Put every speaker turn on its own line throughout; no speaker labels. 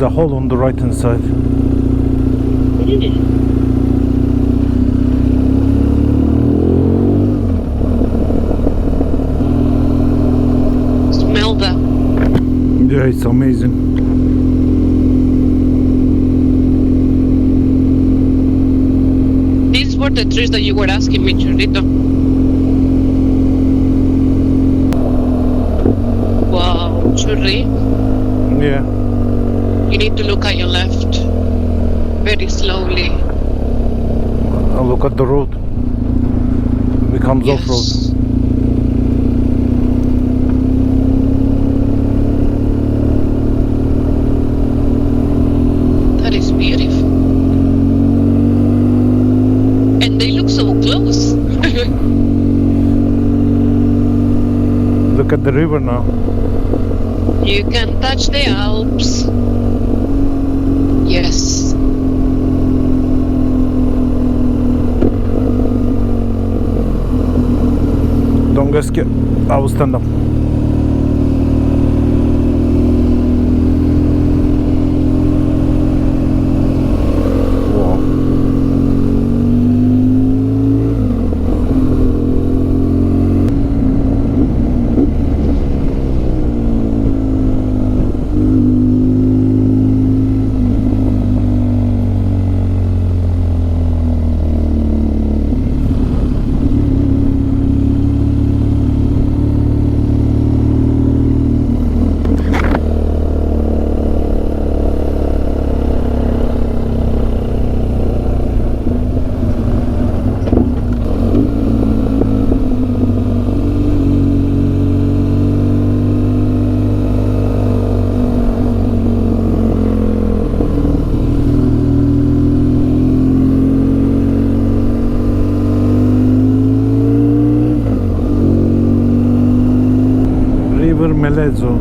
There's a hole on the right hand side.
Smell that.
Yeah, it's amazing.
These were the trees that you were asking me, Churrito. Wow, Churri.
Yeah.
You need to look at your left. Very slowly.
I'll look at the road. It becomes
Yes.
off-road.
That is beautiful. And they look so close.
Look at the river now.
You can touch the Alps. Yes.
Don't get scared. I will stand up. Wow. Melezzo.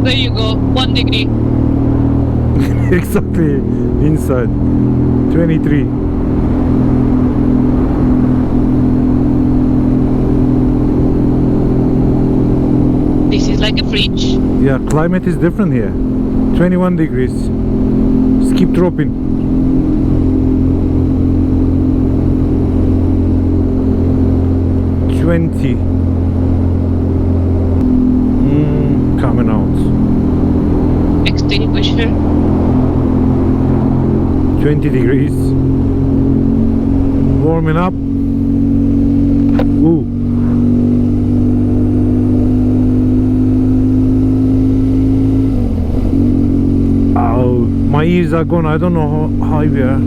There you go, 1 degree.
Exactly, inside 23.
This is like a fridge.
Yeah, climate is different here. 21 degrees. Just keep dropping. Coming out.
Extinguisher.
20 degrees. Warming up. Ooh. Oh, my ears are gone. I don't know how high we are.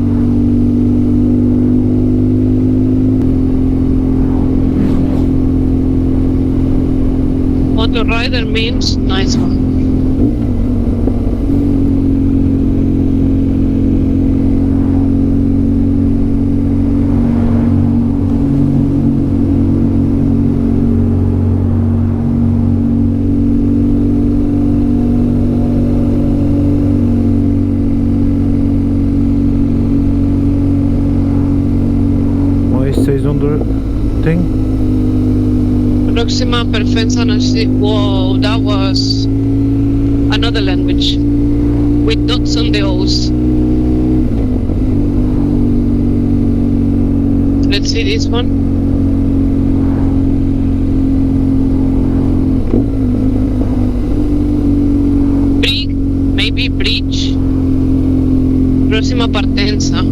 Motor rider means nice one.
Why it says on the thing?
Proxima perfenza nasi. Whoa, that was another language with dots on the O's. Let's see this one. Brig, maybe bridge. Proxima partenza.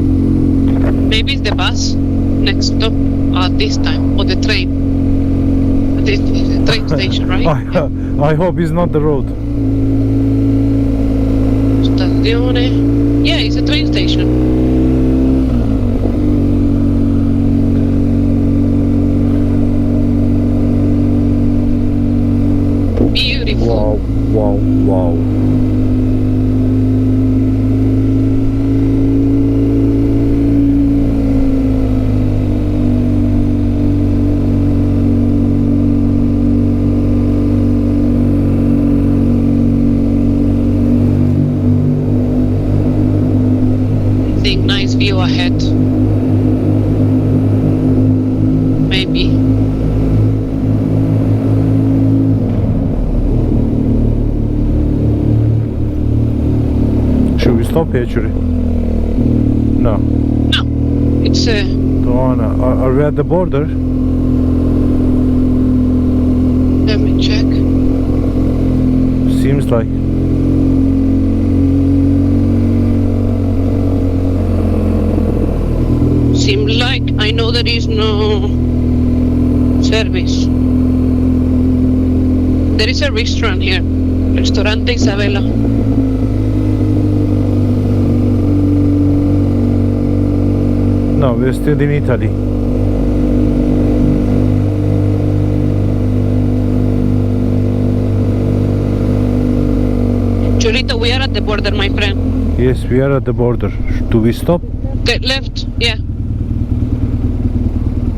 Maybe it's the bus next stop at this time, or the train. This is a train station, right?
I hope it's not the road.
Stazione. Yeah, it's a train station. Beautiful.
Wow, wow. Wow.
I think nice view ahead. Maybe.
Should we stop here, Churi? No.
No, it's
Don't wanna. Are we at the border?
let me check.
Seems like.
Seem like I know there is no service. There is a restaurant here, Restaurante Isabela.
No, we're still in Italy.
Chorito, we are at the border, my friend.
Yes, we are at the border. Do we stop?
Get left, yeah.